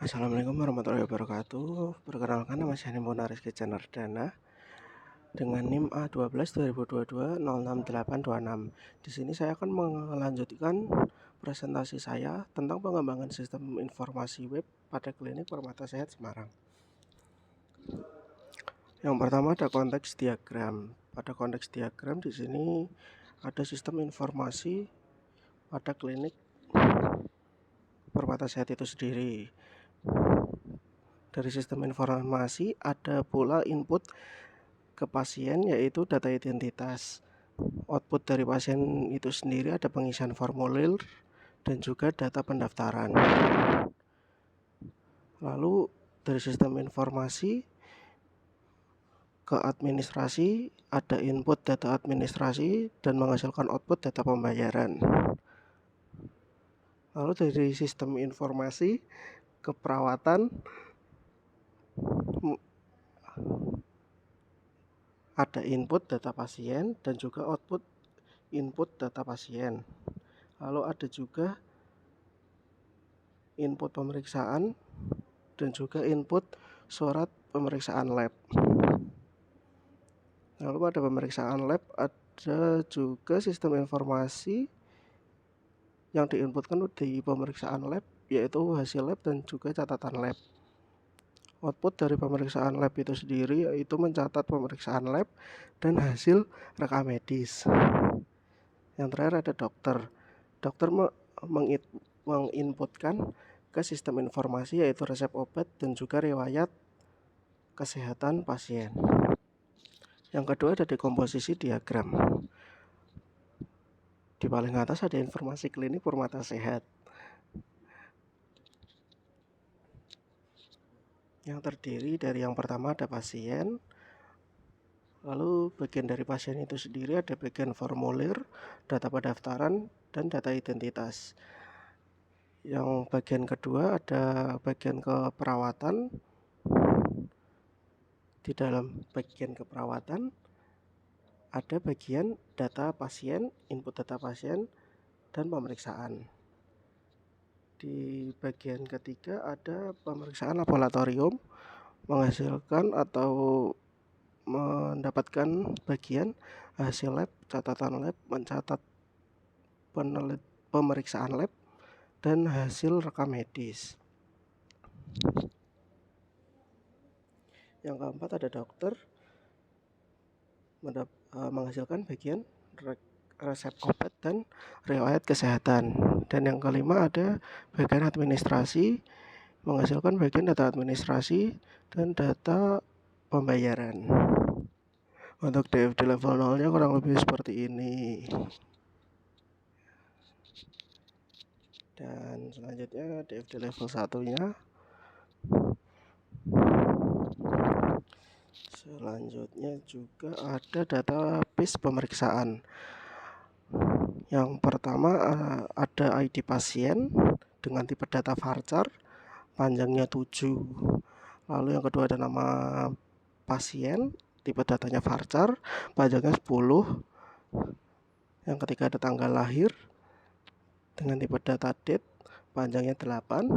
Assalamualaikum warahmatullahi wabarakatuh. Perkenalkan, nama saya Nimbona Rizky Janardana dengan NIM A12 2022 06 826. Di sini saya akan melanjutkan presentasi saya tentang pengembangan sistem informasi web pada klinik Permata Sehat Semarang. Yang pertama ada konteks diagram. Pada konteks diagram di sini ada sistem informasi pada klinik Permata Sehat itu sendiri. Dari sistem informasi ada pula input ke pasien, yaitu data identitas. Output dari pasien itu sendiri ada pengisian formulir dan juga data pendaftaran. Lalu dari sistem informasi ke administrasi ada input data administrasi dan menghasilkan output data pembayaran. Lalu dari sistem informasi ke perawatan ada input data pasien dan juga output input data pasien. Lalu ada juga input pemeriksaan dan juga input surat pemeriksaan lab. Lalu pada pemeriksaan lab ada juga sistem informasi yang diinputkan di pemeriksaan lab, yaitu hasil lab dan juga catatan lab. Output dari pemeriksaan lab itu sendiri yaitu mencatat pemeriksaan lab dan hasil rekam medis. Yang terakhir ada dokter. Dokter menginputkan ke sistem informasi yaitu resep obat dan juga riwayat kesehatan pasien. Yang kedua ada dekomposisi diagram. Di paling atas ada informasi klinik Permata Sehat yang terdiri dari yang pertama ada pasien, lalu bagian dari pasien itu sendiri ada bagian formulir, data pendaftaran, dan data identitas. Yang bagian kedua ada bagian keperawatan. Di dalam bagian keperawatan ada bagian data pasien, input data pasien, dan pemeriksaan. Di bagian ketiga ada pemeriksaan laboratorium, menghasilkan atau mendapatkan bagian hasil lab, catatan lab, mencatat pemeriksaan lab, dan hasil rekam medis. Yang keempat ada dokter, menghasilkan bagian resep obat dan riwayat kesehatan. Dan yang kelima ada bagian administrasi, menghasilkan bagian data administrasi dan data pembayaran. Untuk DFD level 0 nya kurang lebih seperti ini. Dan selanjutnya DFD level 1 nya. Selanjutnya juga ada database pemeriksaan. Yang pertama ada ID pasien dengan tipe data varchar, panjangnya 7. Lalu yang kedua ada nama pasien, tipe datanya varchar, panjangnya 10. Yang ketiga ada tanggal lahir dengan tipe data date, panjangnya 8.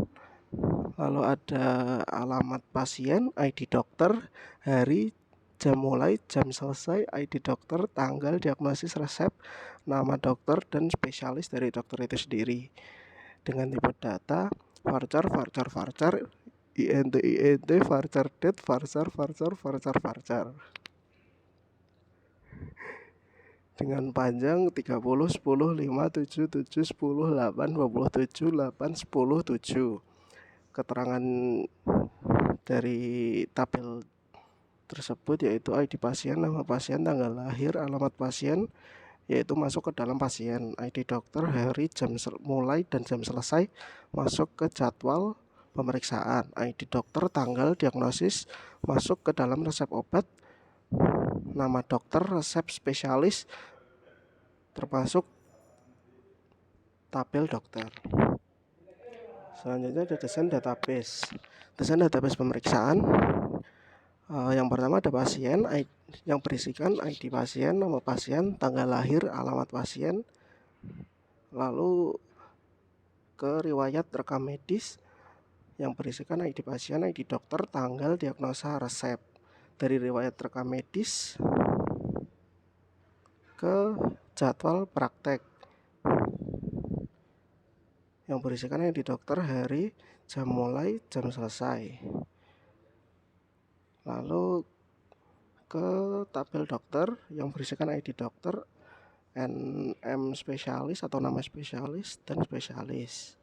Lalu ada alamat pasien, ID dokter, hari, jam mulai, jam selesai, ID dokter, tanggal, diagnosis, resep, nama dokter, dan spesialis dari dokter itu sendiri. Dengan tipe data varchar, INT, varchar date, varchar. Dengan panjang 30, 10, 5, 7, 7, 10, 8, 27, 8, 10, 7. Keterangan dari tabel tersebut yaitu ID pasien, nama pasien, tanggal lahir, alamat pasien, yaitu masuk ke dalam pasien. ID dokter, hari, jam mulai, dan jam selesai masuk ke jadwal pemeriksaan. ID dokter, tanggal, diagnosis masuk ke dalam resep obat. Nama dokter, resep spesialis termasuk tabel dokter. Selanjutnya ada desain database. Desain database pemeriksaan. Yang pertama ada pasien yang berisikan ID pasien, nama pasien, tanggal lahir, alamat pasien, lalu ke riwayat rekam medis, yang berisikan ID pasien, ID dokter, tanggal, diagnosa, resep, dari riwayat rekam medis ke jadwal praktek yang berisikan ID dokter, hari, jam mulai, jam selesai. Lalu ke tabel dokter yang berisikan ID dokter, NM spesialis atau nama spesialis, dan spesialis.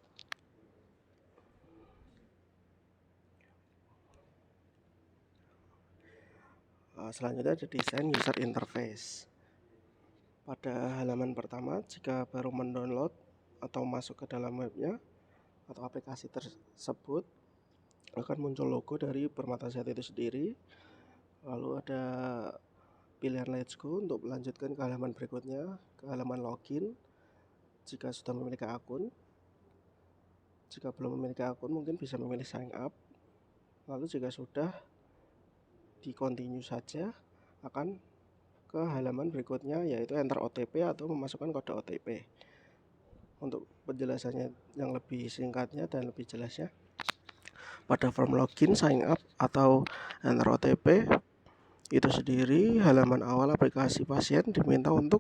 Selanjutnya ada desain user interface. Pada halaman pertama, jika baru mendownload atau masuk ke dalam webnya atau aplikasi tersebut, akan muncul logo dari Permata Sehat itu sendiri. Lalu ada pilihan Let's Go untuk melanjutkan ke halaman berikutnya, ke halaman login jika sudah memiliki akun. Jika belum memiliki akun, mungkin bisa memilih sign up. Lalu jika sudah, di continue saja, akan ke halaman berikutnya, yaitu enter OTP atau memasukkan kode OTP. Untuk penjelasannya yang lebih singkatnya dan lebih jelasnya, pada form login, sign up, atau enter OTP itu sendiri, halaman awal aplikasi pasien diminta untuk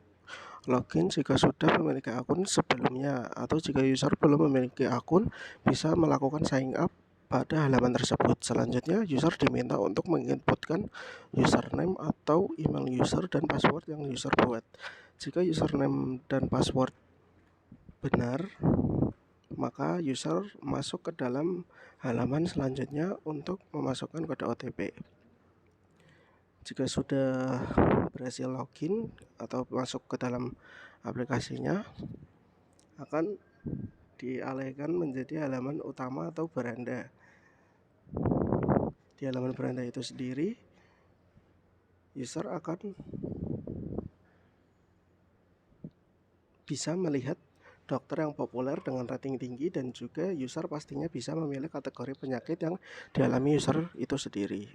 login jika sudah memiliki akun sebelumnya, atau jika user belum memiliki akun bisa melakukan sign up pada halaman tersebut. Selanjutnya, user diminta untuk menginputkan username atau email user dan password yang user buat. Jika username dan password benar, maka user masuk ke dalam halaman selanjutnya untuk memasukkan kode OTP. Jika sudah berhasil login atau masuk ke dalam aplikasinya, akan dialihkan menjadi halaman utama atau beranda. Di halaman beranda itu sendiri, user akan bisa melihat dokter yang populer dengan rating tinggi, dan juga user pastinya bisa memilih kategori penyakit yang dialami user itu sendiri.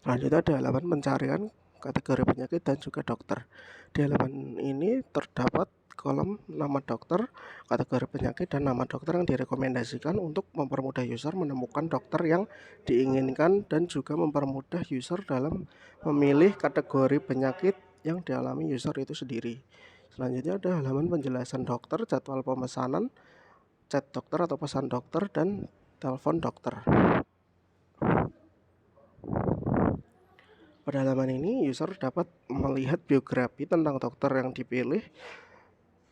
Selanjutnya ada halaman pencarian kategori penyakit dan juga dokter. Di halaman ini terdapat kolom nama dokter, kategori penyakit, dan nama dokter yang direkomendasikan untuk mempermudah user menemukan dokter yang diinginkan, dan juga mempermudah user dalam memilih kategori penyakit yang dialami user itu sendiri. Selanjutnya ada halaman penjelasan dokter, jadwal pemesanan, chat dokter atau pesan dokter, dan telepon dokter. Pada halaman ini, user dapat melihat biografi tentang dokter yang dipilih.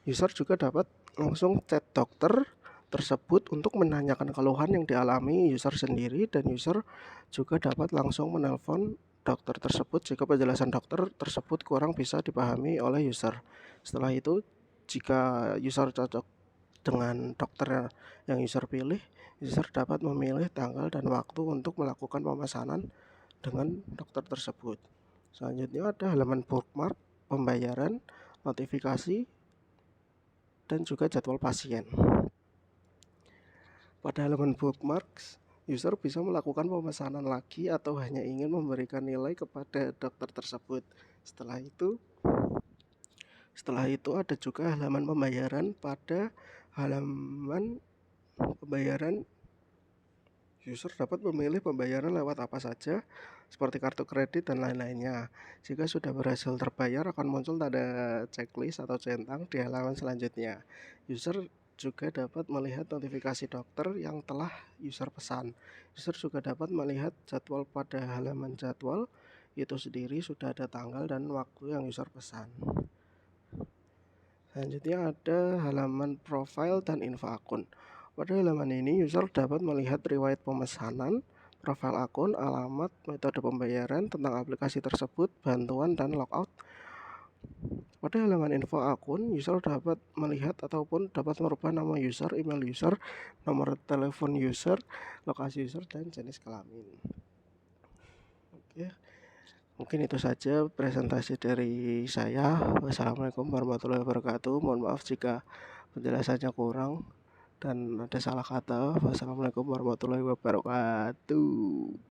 User juga dapat langsung chat dokter tersebut untuk menanyakan keluhan yang dialami user sendiri, dan user juga dapat langsung menelpon dokter tersebut jika penjelasan dokter tersebut kurang bisa dipahami oleh user. Setelah itu, jika user cocok dengan dokter yang user pilih, user dapat memilih tanggal dan waktu untuk melakukan pemesanan dengan dokter tersebut. Selanjutnya ada halaman bookmark, pembayaran, notifikasi, dan juga jadwal pasien. Pada halaman bookmarks, user bisa melakukan pemesanan lagi atau hanya ingin memberikan nilai kepada dokter tersebut. Setelah itu ada juga halaman pembayaran. Pada halaman pembayaran, user dapat memilih pembayaran lewat apa saja, seperti kartu kredit dan lain-lainnya. Jika sudah berhasil terbayar, akan muncul tanda checklist atau centang di halaman selanjutnya. User juga dapat melihat notifikasi dokter yang telah user pesan. User juga dapat melihat jadwal. Pada halaman jadwal itu sendiri sudah ada tanggal dan waktu yang user pesan. Selanjutnya ada halaman profile dan info akun. Pada halaman ini, user dapat melihat riwayat pemesanan, profil akun, alamat, metode pembayaran, tentang aplikasi tersebut, bantuan, dan logout. Pada halaman info akun, user dapat melihat ataupun dapat merubah nama user, email user, nomor telepon user, lokasi user, dan jenis kelamin. Oke, mungkin itu saja presentasi dari saya. Wassalamualaikum warahmatullahi wabarakatuh. Mohon maaf jika penjelasannya kurang dan ada salah kata. Wassalamualaikum warahmatullahi wabarakatuh.